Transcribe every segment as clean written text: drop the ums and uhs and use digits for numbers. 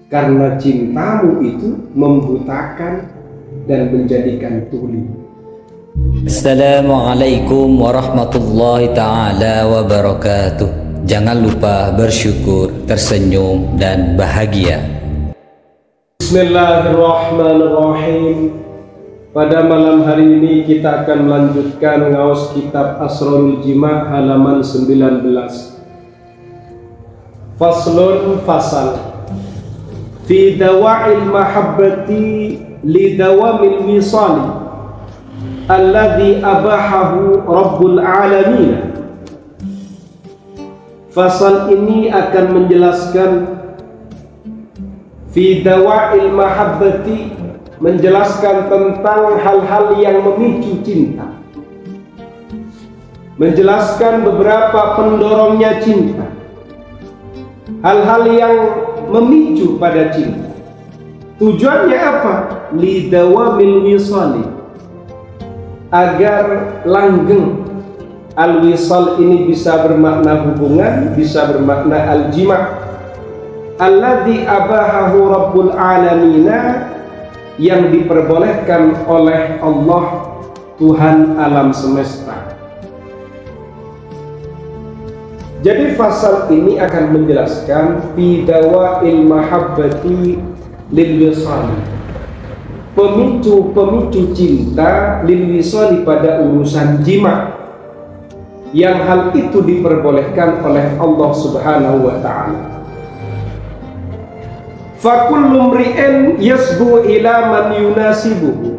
karena cintamu itu membutakan dan menjadikan tuli. Assalamualaikum warahmatullahi ta'ala wabarakatuh. Jangan lupa bersyukur, tersenyum, dan bahagia. Bismillahirrahmanirrahim. Pada malam hari ini kita akan melanjutkan ngaos kitab Asrarul Jima' halaman 19. Faslun fasal fi dawa'il mahabbati li dawamil wisali alladhi abahahu Rabbul Alamin. Fasal ini akan menjelaskan fi dawa'il mahabbati, menjelaskan tentang hal-hal yang memicu cinta, menjelaskan beberapa pendorongnya cinta, hal-hal yang memicu pada cinta. Tujuannya apa? Li dawamil wisali, agar langgeng. Al-wisal ini bisa bermakna hubungan, bisa bermakna al-jima'. Alladzi abahahu Rabbul Alamina, yang diperbolehkan oleh Allah, Tuhan alam semesta. Jadi fasal ini akan menjelaskan fi dawa'il mahabbati lil wisali, pemicu cinta lil wisali, pada urusan jima', yang hal itu diperbolehkan oleh Allah Subhanahu wa ta'ala. Fakullu mri'in yasbu ila man yunasibuhu.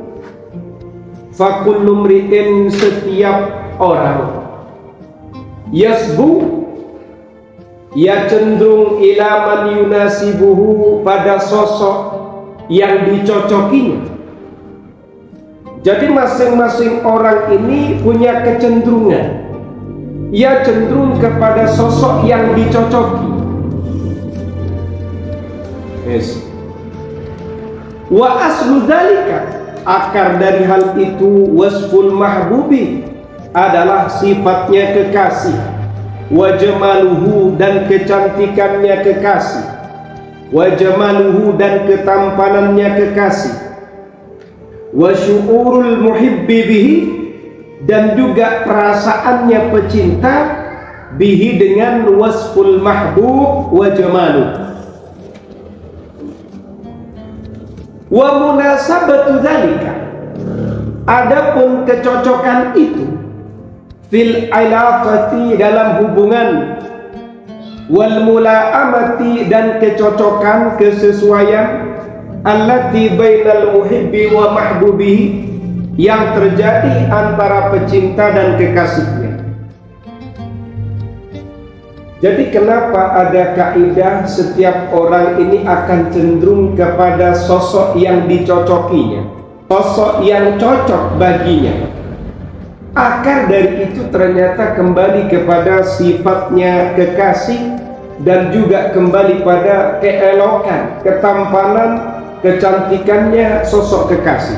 Fakullu mri'in, setiap orang, yasbu, ia cenderung ila man yunasibuhu, pada sosok yang dicocokinya. Jadi masing-masing orang ini punya kecenderungan. Ia cenderung kepada sosok yang dicocoki. Yes. Wa aslu dzalika, akar dari hal itu, wasful mahbubi, adalah sifatnya kekasih, wa jamaluhu, dan kecantikannya kekasih, wa jamaluhu, dan ketampanannya kekasih, wa syu'urul muhibbi bihi, dan juga perasaannya pecinta, bihi, dengan wasful mahbub wa jamaluh. Wa munasabatu dzalika, adapun kecocokan itu, fil ilaqati, dalam hubungan, wal mula'amati, dan kecocokan, kesesuaian, allati bainal muhibbi wa mahbubihi, yang terjadi antara pecinta dan kekasihnya. Jadi kenapa ada kaidah setiap orang ini akan cenderung kepada sosok yang dicocokinya, sosok yang cocok baginya? Akar dari itu ternyata kembali kepada sifatnya kekasih, dan juga kembali pada keelokan, ketampanan, kecantikannya sosok kekasih.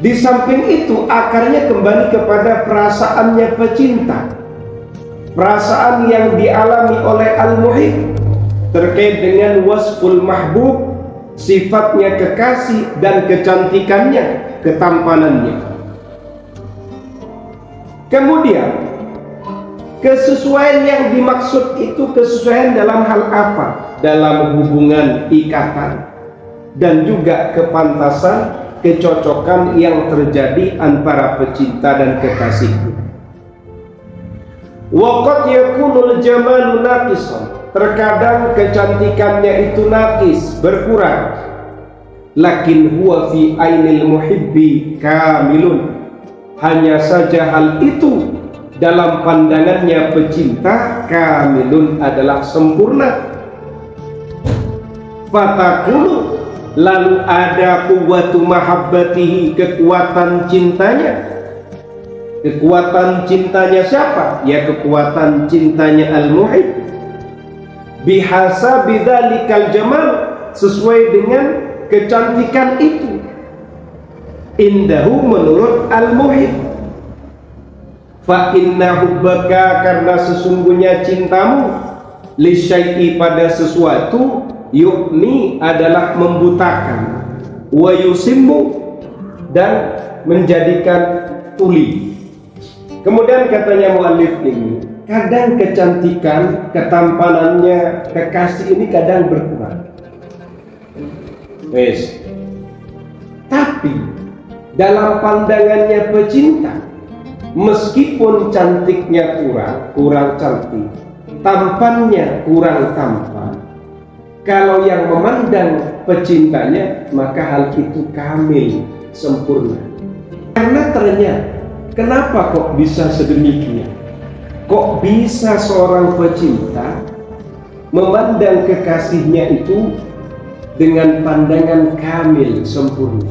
Di samping itu, akarnya kembali kepada perasaannya pecinta, perasaan yang dialami oleh al-muhib terkait dengan wasful mahbub, sifatnya kekasih, dan kecantikannya, ketampanannya. Kemudian, kesesuaian yang dimaksud itu kesesuaian dalam hal apa? Dalam hubungan ikatan, dan juga kepantasan, kecocokan yang terjadi antara pecinta dan kekasih. Waqad yakunul jamalu naqisan, terkadang kecantikannya itu naqis, berkurang. Lakin huwa fi ainil muhibbi kamilun, hanya saja hal itu dalam pandangannya pecinta, kamilun, adalah sempurna. Fatakulu, lalu ada kuwatu mahabbatihi, kekuatan cintanya. Kekuatan cintanya siapa? Ya, kekuatan cintanya al-muhib. Bihasa bidzalikal jamal, sesuai dengan kecantikan itu. Indahu, menurut al-muhib. Fa inna hubbaka, karena sesungguhnya cintamu, li syai'i pada sesuatu, yu'mi adalah membutakan, wa yusimmu dan menjadikan tuli. Kemudian katanya muallif ini, kadang kecantikan, ketampanannya kekasih ini kadang berkurang. Wes. Tapi dalam pandangannya pecinta, meskipun cantiknya kurang cantik, tampannya kurang tampan, kalau yang memandang pecintanya, maka hal itu kamil, sempurna. Karena ternyata, kenapa kok bisa sedemikian? Kok bisa seorang pecinta memandang kekasihnya itu dengan pandangan kamil, sempurna,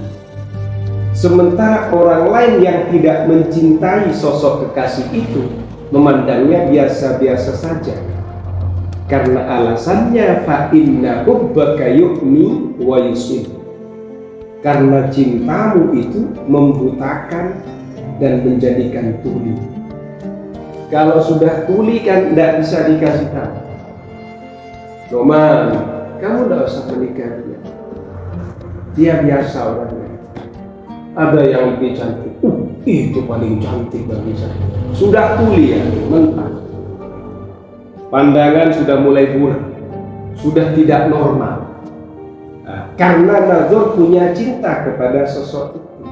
sementara orang lain yang tidak mencintai sosok kekasih itu memandangnya biasa-biasa saja? Karena alasannya fa inna hubbaka yu'mi wa yusim, karena cintamu itu membutakan dan menjadikan tuli. Kalau sudah tuli kan tidak bisa dikasih tahu. Roman, kamu tidak usah menikah dia. Dia biasa orangnya. Ada yang lebih cantik. Itu paling cantik bagi saya. Sudah tuli ya, mentah. Pandangan sudah mulai buram, sudah tidak normal. Nah, karena nazar punya cinta kepada sosok itu.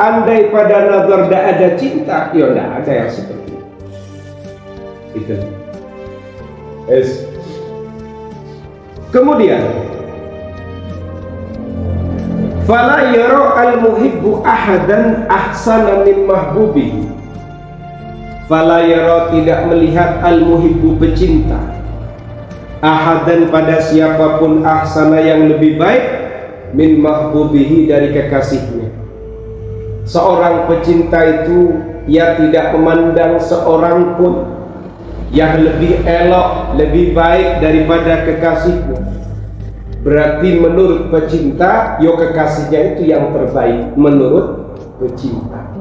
Andai pada nazar tidak ada cinta, ya tidak ada yang seperti itu. Yes. Kemudian, fala yara al-muhibbu ahadan ahsana min mahbubihi. Fala yara, tidak melihat al-muhibbu pecinta, ahadan pada siapapun, ahsana yang lebih baik, min mahbubihi dari kekasihnya. Seorang pecinta itu ia tidak memandang seorang pun yang lebih elok, lebih baik daripada kekasihnya. Berarti menurut pecinta, yo kekasihnya itu yang terbaik menurut pecinta.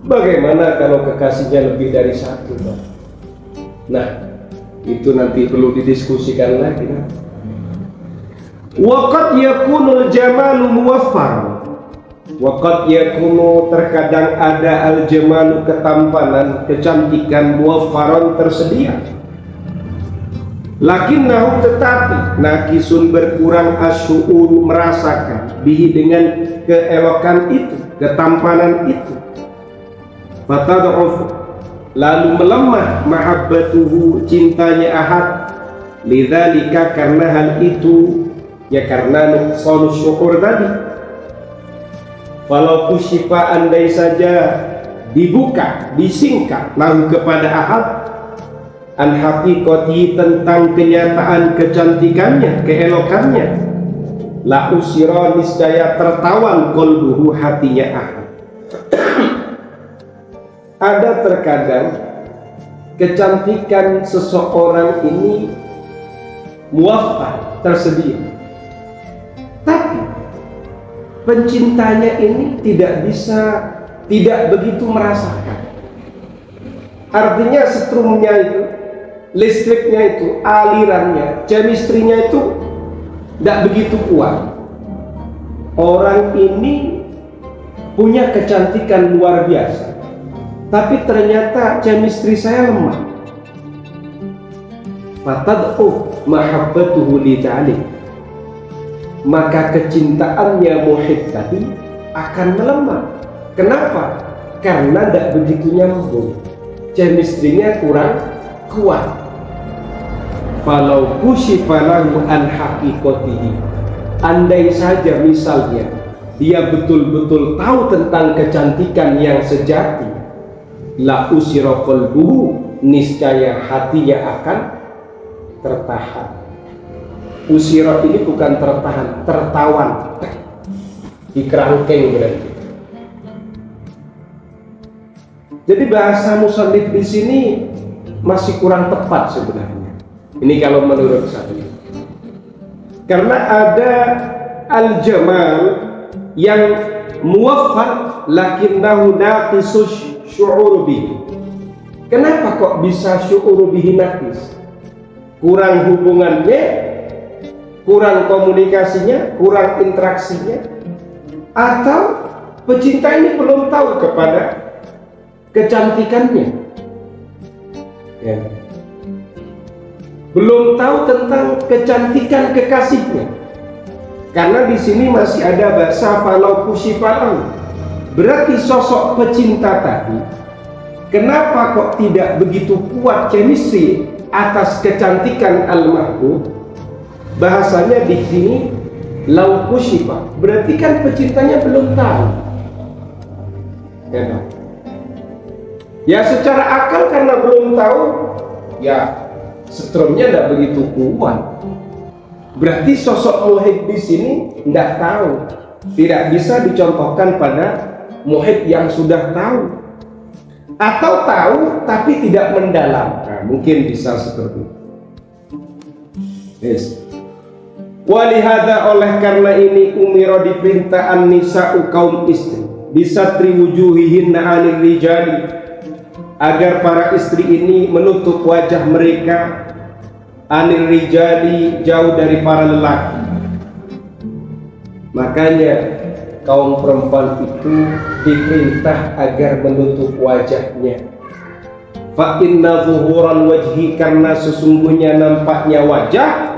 Bagaimana kalau kekasihnya lebih dari satu? Nah, itu nanti perlu didiskusikan lagi. Waqad yakunul jamalu muwaffar. Waqad yakunu, terkadang ada al-jamalu, ketampanan, kecantikan, muwaffaron, tersedia. Lakinnahu, tetapi nakisun, berkurang, asyu'ur, merasakan, bihi, dengan keelokan itu, ketampanan itu. Fatad'uf, lalu melemah, mahabbatuhu, cintanya ahad, lidzalika, karena hal itu, ya karena nuqsan syukur tadi. Walau kusyifa, andai saja dibuka, disingkat lalu kepada ahad, an haqiqati, tentang kenyataan kecantikannya, keelokannya, la usira, niscaya tertawan, qalbuhu, hatinya ahad. Ada terkadang kecantikan seseorang ini muwaffar, tersedia, tapi pencintanya ini tidak begitu merasakan. Artinya strumnya itu, listriknya itu, alirannya, chemistry-nya itu tidak begitu kuat. Orang ini punya kecantikan luar biasa, tapi ternyata chemistry saya lemah. Fatad'u mahabbatuhu lidalik, maka kecintaannya muhib tadi akan melemah. Kenapa? Karena tidak begitu nyambung, chemistry-nya kurang kuat. Falau kusyifa lahu an haqiqatihi, andai saja misalnya dia betul-betul tahu tentang kecantikan yang sejati, la usira qalbuhu, niscaya hatinya akan tertahan. Usira ini bukan tertahan, tertawan, dikerangkeng berarti. Jadi bahasa musannif di sini masih kurang tepat sebenarnya. Ini kalau menurut saya. Karena ada al-jamal yang muwaffaq lakinnahu naqisus syu'ur bihi. Kenapa kok bisa syu'ur bihi naqis? kurang hubungannya, kurang komunikasinya, kurang interaksinya, atau pecinta ini belum tahu kepada kecantikannya, ya. Belum tahu tentang kecantikan kekasihnya, karena di sini masih ada bahasa falau kusyifalau. Berarti sosok pecinta tadi, kenapa kok tidak begitu kuat chemistry atas kecantikan al-mahbub? Bahasanya di sini lau kusyifa, berarti kan pecintanya belum tahu. Ya secara akal karena belum tahu, ya setrumnya tidak begitu kuat. Berarti sosok muhib di sini tidak tahu, tidak bisa dicontohkan pada muhib yang sudah tahu, atau tahu tapi tidak mendalam. Nah, mungkin bisa seperti itu. Yes. Walihada, oleh karena ini umiro diperintah an-nisa'u kaum istri bisatri wujuhihinna 'anil rijali, agar para istri ini menutup wajah mereka, anil rijali, jauh dari para lelaki. Makanya kaum perempuan itu diperintah agar menutup wajahnya. Fa inna zuhural wajhi, karena sesungguhnya nampaknya wajah,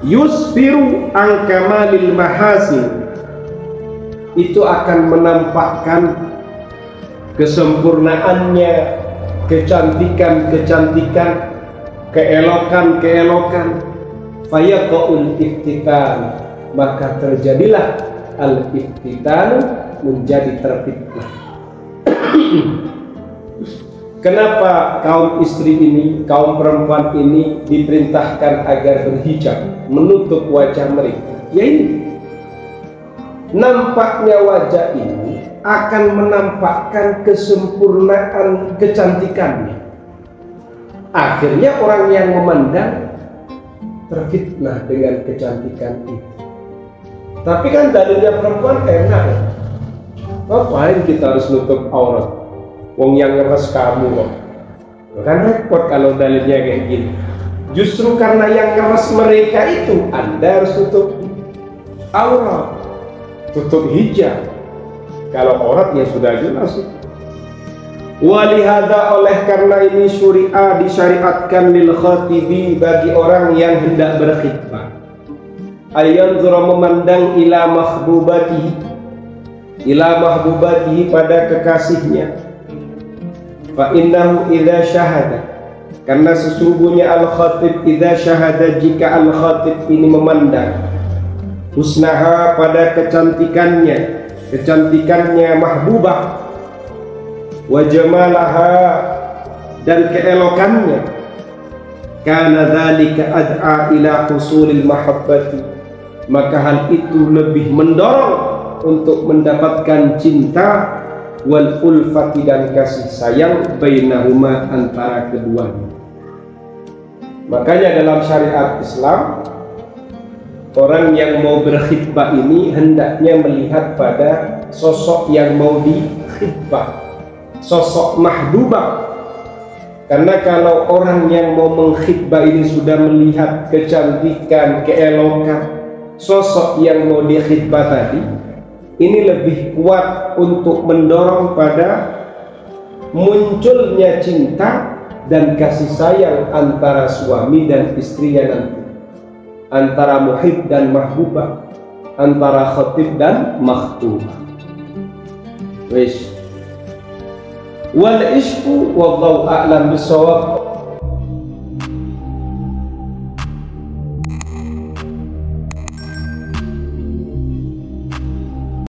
yusfiru an kamalil mahasin, itu akan menampakkan kesempurnaannya, kecantikan-kecantikan, keelokan-keelokan. Fayaqaul iftitan, maka terjadilah al-iftitan, menjadi terfitnah. Kenapa kaum istri ini, kaum perempuan ini diperintahkan agar berhijab, menutup wajah mereka? Ya ini, nampaknya wajah ini akan menampakkan kesempurnaan kecantikannya. Akhirnya orang yang memandang terfitnah dengan kecantikan itu. Tapi kan dalilnya perempuan enak. Ngapain kita harus nutup aurat? Wong yang ngeres kamu kok. Kan repot kalau dalilnya kayak gini. Justru karena yang ngeres mereka itu, Anda harus tutup aurat, tutup hijab. Kalau aurat ya sudah jelas. Walihada, oleh karena ini syuri'ah, disyariatkan lil khatibi, bagi orang yang hendak berkhitbah, ayanzura, memandang ila mahbubatihi, pada kekasihnya. Fa innahu idza syahada, karena sesungguhnya al-khatib idza syahada, jika al-khatib ini memandang husnaha, pada kecantikannya mahbubah, wa jamalaha, dan keelokannya, kana dzalika ad'a ila husulil mahabbati, maka hal itu lebih mendorong untuk mendapatkan cinta, wal ulfati, dan kasih sayang, bainahuma, antara keduanya. Makanya dalam syariat Islam, orang yang mau berkhitbah ini hendaknya melihat pada sosok yang mau dikhitbah, sosok mahbubah. Karena kalau orang yang mau mengkhitbah ini sudah melihat kecantikan, keelokan sosok yang mau dikhitbah tadi, ini lebih kuat untuk mendorong pada munculnya cinta dan kasih sayang antara suami dan istrinya nanti, antara muhib dan mahbubah, antara khatib dan makhtubah. Wal ishku wallahu a'lam bisawab.